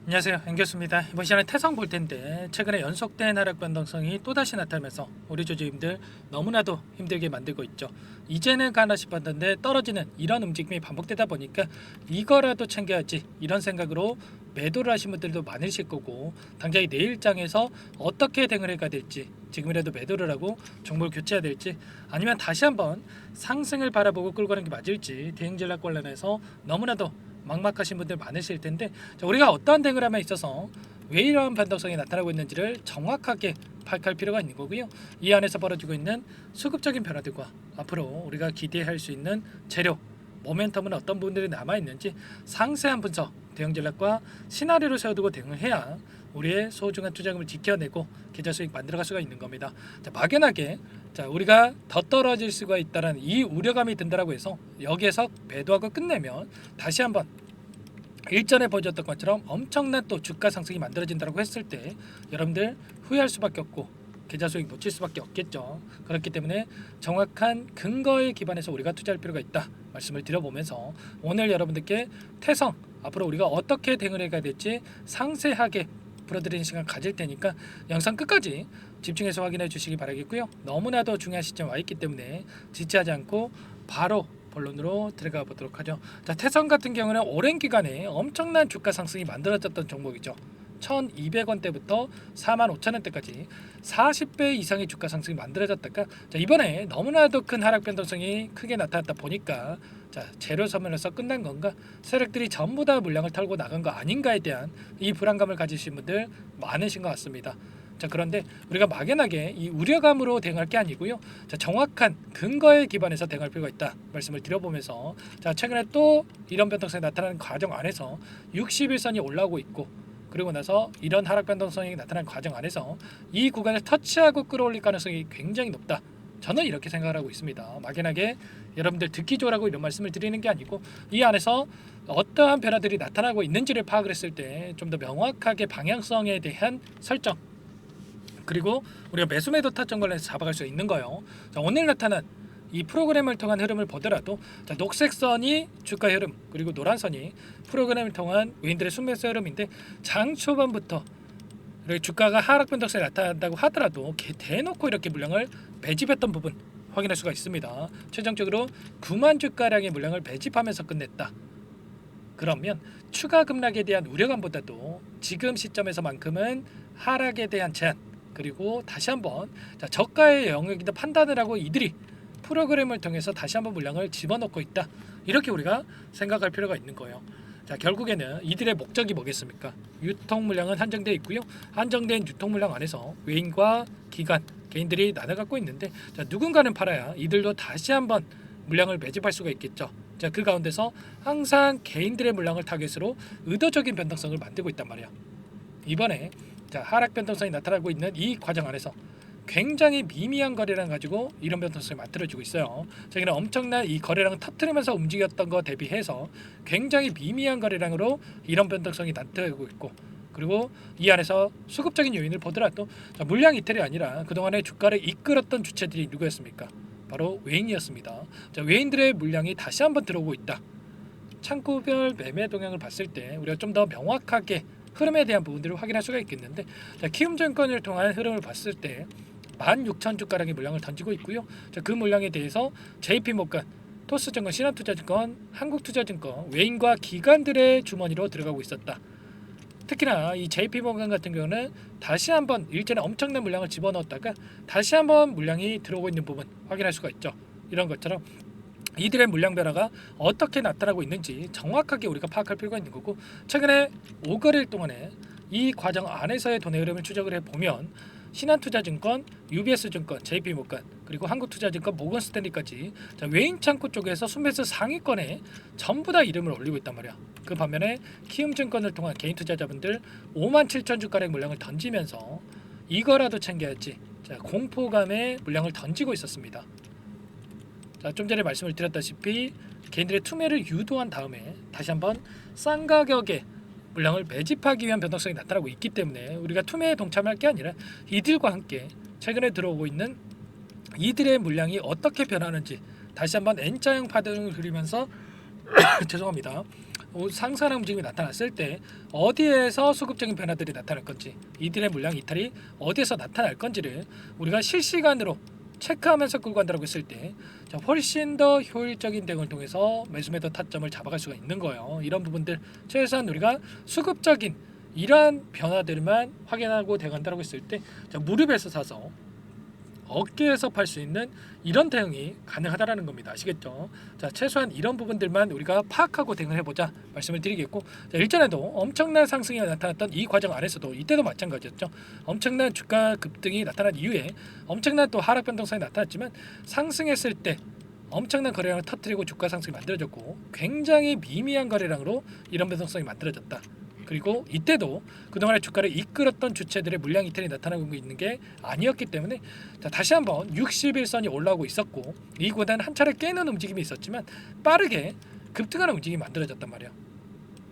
안녕하세요, 앵교수입니다. 이번 시간에 태성 볼 텐데 최근에 연속된 하락 변동성이 또다시 나타나면서 우리 주주님들 너무나도 힘들게 만들고 있죠. 이제는 가나 싶었는데 떨어지는 이런 움직임이 반복되다 보니까 이거라도 챙겨야지 이런 생각으로 매도를 하신 분들도 많으실 거고, 당장이 내일장에서 어떻게 대응을 해야 될지, 지금이라도 매도를 하고 종목을 교체해야 될지, 아니면 다시 한번 상승을 바라보고 끌고 가는 게 맞을지 대응 전략 관련해서 너무나도 막막하신 분들 많으실 텐데, 자, 우리가 어떠한 대응을 함에 있어서 왜 이러한 변동성이 나타나고 있는지를 정확하게 파악할 필요가 있는 거고요. 이 안에서 벌어지고 있는 수급적인 변화들과 앞으로 우리가 기대할 수 있는 재료, 모멘텀은 어떤 부분들이 남아있는지 상세한 분석, 대응 전략과 시나리오를 세워두고 대응을 해야 우리의 소중한 투자금을 지켜내고 계좌 수익 만들어갈 수가 있는 겁니다. 자, 막연하게 우리가 더 떨어질 수가 있다는 이 우려감이 든다라고 해서 여기에서 매도하고 끝내면 다시 한번 일전에 보여줬던 것처럼 엄청난 또 주가 상승이 만들어진다고 했을 때 여러분들 후회할 수밖에 없고 계좌 수익 놓칠 수밖에 없겠죠. 그렇기 때문에 정확한 근거에 기반해서 우리가 투자할 필요가 있다 말씀을 드려보면서, 오늘 여러분들께 태성 앞으로 우리가 어떻게 대응을 해야 될지 상세하게 풀어드리는 시간 가질 테니까 영상 끝까지 집중해서 확인해 주시기 바라겠고요. 너무나도 중요한 시점 와 있기 때문에 지체하지 않고 바로 본론으로 들어가 보도록 하죠. 자, 태성 같은 경우는 오랜 기간에 엄청난 주가 상승이 만들어졌던 종목이죠. 1,200원대부터 45,000원대까지 40배 이상의 주가 상승이 만들어졌다가, 이번에 너무나도 큰 하락 변동성이 크게 나타났다 보니까 재료 소멸에서 끝난 건가, 세력들이 전부 다 물량을 털고 나간 거 아닌가에 대한 이 불안감을 가지신 분들 많으신 것 같습니다. 그런데 우리가 막연하게 이 우려감으로 대응할 게 아니고요. 정확한 근거에 기반해서 대응할 필요가 있다 말씀을 드려보면서, 최근에 또 이런 변동성이 나타나는 과정 안에서 60일선이 올라오고 있고, 그리고 나서 이런 하락 변동성이 나타나는 과정 안에서 이 구간을 터치하고 끌어올릴 가능성이 굉장히 높다. 저는 이렇게 생각을 하고 있습니다. 막연하게 여러분들 듣기 좋으라고 이런 말씀을 드리는 게 아니고, 이 안에서 어떠한 변화들이 나타나고 있는지를 파악을 했을 때 좀 더 명확하게 방향성에 대한 설정, 그리고 우리가 매수 매도 타점 관련해서 잡아갈 수 있는 거예요. 오늘 나타난 이 프로그램을 통한 흐름을 보더라도, 녹색 선이 주가 흐름, 그리고 노란 선이 프로그램을 통한 외인들의 순매수 흐름인데, 장 초반부터 주가가 하락 변동성이 나타난다고 하더라도 대놓고 이렇게 물량을 매집했던 부분 확인할 수가 있습니다. 최종적으로 9만 주가량의 물량을 매집하면서 끝냈다. 그러면 추가 급락에 대한 우려감보다도 지금 시점에서만큼은 하락에 대한 제한, 그리고 다시 한번 저가의 영역이다 판단을 하고 이들이 프로그램을 통해서 다시 한번 물량을 집어넣고 있다, 이렇게 우리가 생각할 필요가 있는 거예요. 결국에는 이들의 목적이 뭐겠습니까? 유통 물량은 한정되어 있고요. 한정된 유통 물량 안에서 외인과 기관, 개인들이 나눠 갖고 있는데, 누군가는 팔아야 이들도 다시 한번 물량을 매집할 수가 있겠죠. 그 가운데서 항상 개인들의 물량을 타겟으로 의도적인 변동성을 만들고 있단 말이야. 이번에 하락 변동성이 나타나고 있는 이 과정 안에서 굉장히 미미한 거래량 가지고 이런 변동성이 만들어지고 있어요. 저기는 엄청난 이 거래량을 터뜨리면서 움직였던 거 대비해서 굉장히 미미한 거래량으로 이런 변동성이 나타나고 있고, 그리고 이 안에서 수급적인 요인을 보더라도 물량 이탈이 아니라 그동안에 주가를 이끌었던 주체들이 누구였습니까? 바로 외인이었습니다. 외인들의 물량이 다시 한번 들어오고 있다. 창구별 매매 동향을 봤을 때 우리가 좀 더 명확하게 흐름에 대한 부분들을 확인할 수가 있겠는데, 키움증권을 통한 흐름을 봤을 때 16,000주가량의 물량을 던지고 있고요. 그 물량에 대해서 JP모건, 토스증권, 신한투자증권, 한국투자증권, 외인과 기관들의 주머니로 들어가고 있었다. 특히나 이 JP모건 같은 경우는 다시 한번 일전에 엄청난 물량을 집어넣었다가 다시 한번 물량이 들어오고 있는 부분 확인할 수가 있죠. 이런 것처럼 이들의 물량 변화가 어떻게 나타나고 있는지 정확하게 우리가 파악할 필요가 있는 거고, 최근에 5거래일 동안에 이 과정 안에서의 돈의 흐름을 추적을 해보면 신한투자증권, UBS증권, JP모건, 그리고 한국투자증권, 모건스탠리까지 외인 창구 쪽에서 순매수 상위권에 전부 다 이름을 올리고 있단 말이야. 그 반면에 키움증권을 통한 개인 투자자분들 57,000주가량 물량을 던지면서 이거라도 챙겨야지 공포감에 물량을 던지고 있었습니다. 좀 전에 말씀을 드렸다시피 개인들의 투매를 유도한 다음에 다시 한번 싼 가격에 물량을 매집하기 위한 변동성이 나타나고 있기 때문에 우리가 투매에 동참할 게 아니라 이들과 함께 최근에 들어오고 있는 이들의 물량이 어떻게 변하는지 다시 한번 N자형 파동을 그리면서 죄송합니다. 상승하는 움직임이 나타났을 때 어디에서 수급적인 변화들이 나타날 건지, 이들의 물량 이탈이 어디에서 나타날 건지를 우리가 실시간으로 체크하면서 끌고 간다고 했을 때 훨씬 더 효율적인 대응을 통해서 매수매도 타점을 잡아갈 수가 있는 거예요. 이런 부분들 최소한 우리가 수급적인 이러한 변화들만 확인하고 대응한다고 했을 때 무릎에서 사서 어깨에서 팔 수 있는 이런 대응이 가능하다라는 겁니다. 아시겠죠? 자, 최소한 이런 부분들만 우리가 파악하고 대응을 해보자 말씀을 드리겠고, 자, 일전에도 엄청난 상승이 나타났던 이 과정 안에서도 이때도 마찬가지였죠. 엄청난 주가 급등이 나타난 이후에 엄청난 또 하락 변동성이 나타났지만 상승했을 때 엄청난 거래량을 터뜨리고 주가 상승이 만들어졌고 굉장히 미미한 거래량으로 이런 변동성이 만들어졌다. 그리고 이때도 그동안의 주가를 이끌었던 주체들의 물량 이탈이 나타나고 있는 게 아니었기 때문에 다시 한번 60일선이 올라오고 있었고 이 구간 한 차례 깨는 움직임이 있었지만 빠르게 급등하는 움직임이 만들어졌단 말이에요.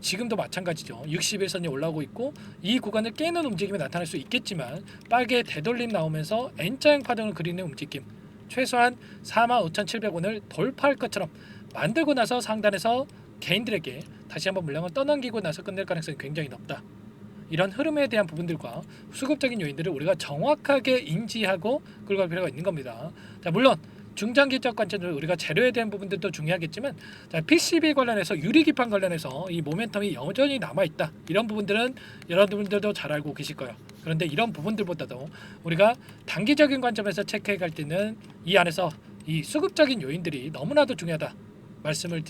지금도 마찬가지죠. 60일선이 올라오고 있고 이 구간을 깨는 움직임이 나타날 수 있겠지만 빠르게 되돌림 나오면서 N자형 파동을 그리는 움직임, 최소한 45,700원을 돌파할 것처럼 만들고 나서 상단에서 개인들에게 다시 한번 물량을 떠넘기고 나서 끝낼 가능성이 굉장히 높다. 이런 흐름에 대한 부분들과 수급적인 요인들을 우리가 정확하게 인지하고 끌고 갈 필요가 있는 겁니다. 자, 물론 중장기적 관점으로 우리가 재료에 대한 부분들도 중요하겠지만 PCB 관련해서 유리기판 관련해서 이 모멘텀이 여전히 남아있다. 이런 부분들은 여러분들도 잘 알고 계실 거예요. 그런데 이런 부분들보다도 우리가 단기적인 관점에서 체크해 갈 때는 이 안에서 이 수급적인 요인들이 너무나도 중요하다 말씀을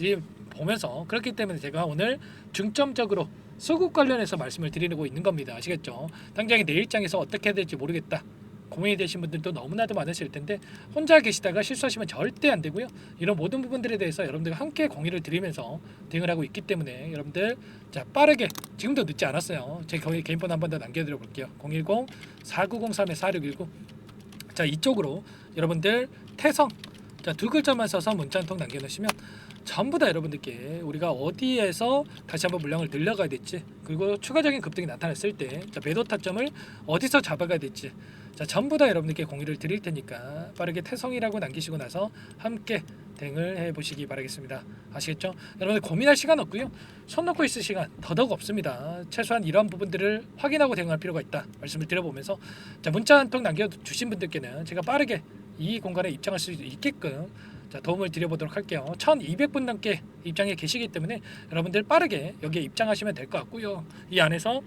보면서, 그렇기 때문에 제가 오늘 중점적으로 수급 관련해서 말씀을 드리고 있는 겁니다. 아시겠죠? 당장에 내일장에서 어떻게 해야 될지 모르겠다 고민이 되신 분들도 너무나도 많으실 텐데 혼자 계시다가 실수하시면 절대 안 되고요. 이런 모든 부분들에 대해서 여러분들과 함께 공유를 드리면서 대응을 하고 있기 때문에 여러분들 자 빠르게, 지금도 늦지 않았어요. 제 개인번호 한 번 더 남겨드려 볼게요. 010-4903-4619. 자, 이쪽으로 여러분들 태성 자, 두 글자만 써서 문자 한 통 남겨놓으시면 전부 다 여러분들께 우리가 어디에서 다시 한번 물량을 늘려가야 될지, 그리고 추가적인 급등이 나타났을 때 매도 타점을 어디서 잡아가야 될지 전부 다 여러분들께 공유를 드릴 테니까 빠르게 태성이라고 남기시고 나서 함께 대응을 해보시기 바라겠습니다. 아시겠죠? 여러분들 고민할 시간 없고요. 손 놓고 있을 시간 더더욱 없습니다. 최소한 이런 부분들을 확인하고 대응할 필요가 있다 말씀을 드려보면서 문자 한 통 남겨주신 분들께는 제가 빠르게 이 공간에 입장할 수 있게끔 도움을 드려보도록 할게요. 1200분 넘게 입장에 계시기 때문에 여러분들 빠르게 여기에 입장하시면 될 것 같고요. 이 안에서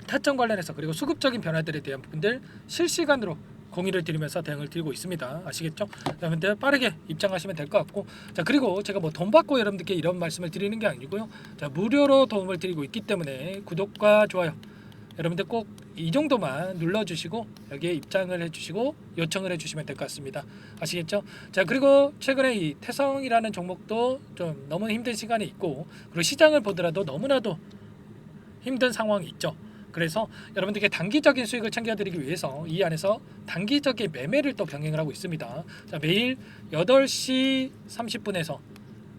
타점 관련해서 그리고 수급적인 변화들에 대한 부분들 실시간으로 공유를 드리면서 대응을 드리고 있습니다. 아시겠죠? 여러분들 빠르게 입장하시면 될 것 같고, 자 그리고 제가 뭐 돈 받고 여러분들께 이런 말씀을 드리는 게 아니고요. 자 무료로 도움을 드리고 있기 때문에 구독과 좋아요 여러분들 꼭 이 정도만 눌러주시고 여기에 입장을 해주시고 요청을 해주시면 될 것 같습니다. 아시겠죠? 자 그리고 최근에 이 태성이라는 종목도 좀 너무 힘든 시간이 있고, 그리고 시장을 보더라도 너무나도 힘든 상황이 있죠. 그래서 여러분들께 단기적인 수익을 챙겨드리기 위해서 이 안에서 단기적인 매매를 또 병행을 하고 있습니다. 자 매일 8시 30분에서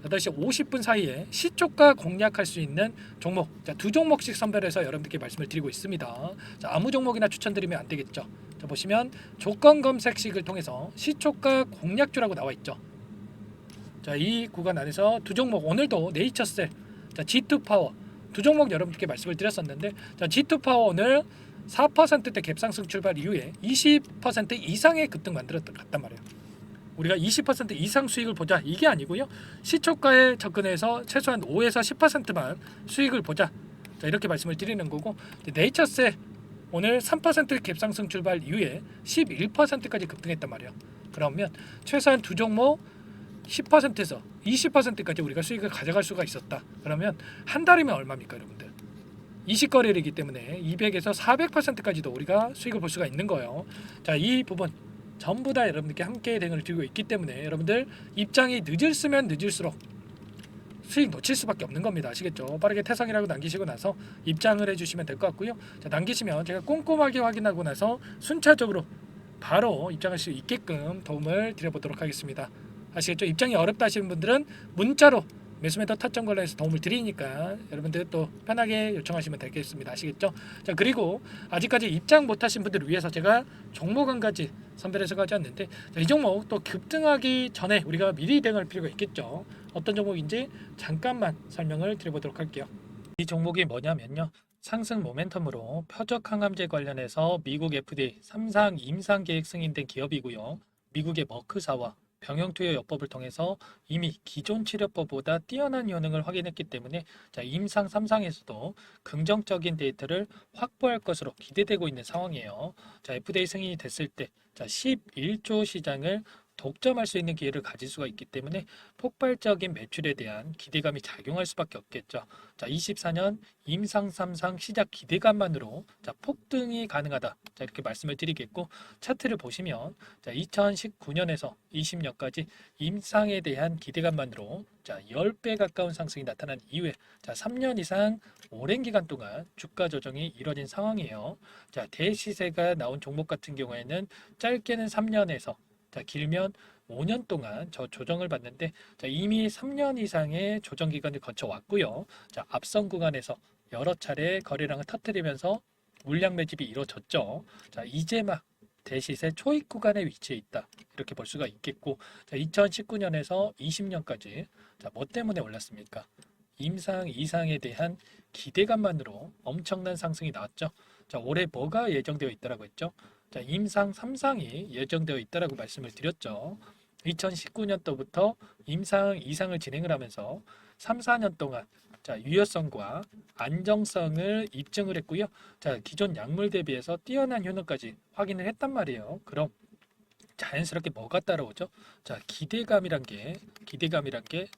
8시 50분 사이에 시초가 공략할 수 있는 종목, 자, 두 종목씩 선별해서 여러분들께 말씀을 드리고 있습니다. 자, 아무 종목이나 추천드리면 안 되겠죠. 자, 보시면 조건 검색식을 통해서 시초가 공략주라고 나와 있죠. 자, 이 구간 안에서 두 종목, 오늘도 네이처셀, 자, G2 파워 두 종목 여러분들께 말씀을 드렸었는데, 자, G2 파워 오늘 4%대 갭상승 출발 이후에 20% 이상의 급등 만들었던 것 같단 말이에요. 우리가 20% 이상 수익을 보자 이게 아니고요. 시초가에 접근해서 최소한 5에서 10%만 수익을 보자. 자, 이렇게 말씀을 드리는 거고, 네이처셀 오늘 3% 갭상승 출발 이후에 11%까지 급등했단 말이에요. 그러면 최소한 두 종목 10%에서 20%까지 우리가 수익을 가져갈 수가 있었다. 그러면 한 달이면 얼마입니까, 여러분들? 20거래일이기 때문에 200에서 400%까지도 우리가 수익을 볼 수가 있는 거예요. 자, 이 부분 전부 다 여러분들께 함께 대응을 드리고 있기 때문에 여러분들 입장이 늦을수면 늦을수록 수익 놓칠 수밖에 없는 겁니다. 아시겠죠? 빠르게 태성이라고 남기시고 나서 입장을 해주시면 될 것 같고요. 자, 남기시면 제가 꼼꼼하게 확인하고 나서 순차적으로 바로 입장할 수 있게끔 도움을 드려보도록 하겠습니다. 아시겠죠? 입장이 어렵다 하시는 분들은 문자로 매수매도 타점 관련해서 도움을 드리니까 여러분들 또 편하게 요청하시면 되겠습니다. 아시겠죠? 자, 그리고 아직까지 입장 못하신 분들을 위해서 제가 종목 한 가지 선별해서 가져왔는데, 자, 이 종목 또 급등하기 전에 우리가 미리 대응할 필요가 있겠죠. 어떤 종목인지 잠깐만 설명을 드려보도록 할게요. 이 종목이 뭐냐면요, 상승 모멘텀으로 표적 항암제 관련해서 미국 FDA 3상 임상 계획 승인된 기업이고요. 미국의 머크사와 병용투여요법을 통해서 이미 기존 치료법보다 뛰어난 효능을 확인했기 때문에 자, 임상 3상에서도 긍정적인 데이터를 확보할 것으로 기대되고 있는 상황이에요. 자, FDA 승인이 됐을 때 자, 11조 시장을 독점할 수 있는 기회를 가질 수가 있기 때문에 폭발적인 매출에 대한 기대감이 작용할 수밖에 없겠죠. 자, 24년 임상 3상 시작 기대감만으로 자, 폭등이 가능하다. 자, 이렇게 말씀을 드리겠고, 차트를 보시면 자, 2019년에서 20년까지 임상에 대한 기대감만으로 자, 10배 가까운 상승이 나타난 이후에 자, 3년 이상 오랜 기간 동안 주가 조정이 이뤄진 상황이에요. 자, 대시세가 나온 종목 같은 경우에는 짧게는 3년에서 자, 길면 5년 동안 저 조정을 받는데 자, 이미 3년 이상의 조정 기간을 거쳐 왔고요. 자, 앞선 구간에서 여러 차례 거래량을 터뜨리면서 물량 매집이 이루어졌죠. 자, 이제 막 대시세 초입 구간에 위치해 있다. 이렇게 볼 수가 있겠고, 자, 2019년에서 20년까지 자, 뭐 때문에 올랐습니까? 임상 이상에 대한 기대감만으로 엄청난 상승이 나왔죠. 자, 올해 뭐가 예정되어 있다라고 했죠? 자, 임상 3상이 예정되어 있다라고 말씀을 드렸죠. 2019년도부터 임상 2상을 진행을 하면서 3, 4년 동안 자, 유효성과 안정성을 입증을 했고요. 자, 기존 약물 대비해서 뛰어난 효능까지 확인을 했단 말이에요. 그럼 자연스럽게 뭐가 따라오죠? 자, 기대감이란 게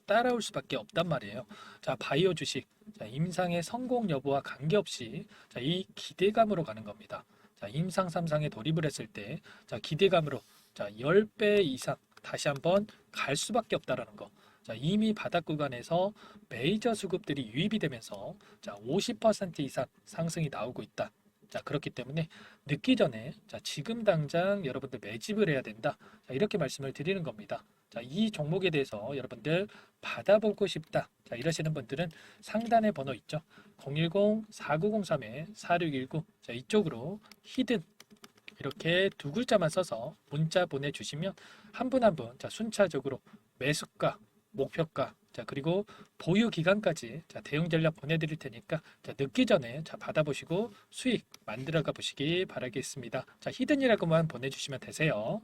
따라올 수밖에 없단 말이에요. 자, 바이오 주식, 자, 임상의 성공 여부와 관계없이 자, 이 기대감으로 가는 겁니다. 자, 임상 3상에 돌입을 했을 때 자, 기대감으로 자, 10배 이상 다시 한번 갈 수밖에 없다라는 거. 자, 이미 바닥 구간에서 메이저 수급들이 유입이 되면서 자, 50% 이상 상승이 나오고 있다. 자, 그렇기 때문에 늦기 전에 자, 지금 당장 여러분들 매집을 해야 된다. 자, 이렇게 말씀을 드리는 겁니다. 자, 이 종목에 대해서 여러분들 받아보고 싶다. 자, 이러시는 분들은 상단에 번호 있죠. 010-4903-4619. 자, 이쪽으로 히든 이렇게 두 글자만 써서 문자 보내주시면 한 분 한 분 자, 순차적으로 매수가, 목표가, 자, 그리고 보유 기간까지 자, 대응 전략 보내드릴 테니까 자, 늦기 전에 자, 받아보시고 수익 만들어가 보시기 바라겠습니다. 자, 히든이라고만 보내주시면 되세요.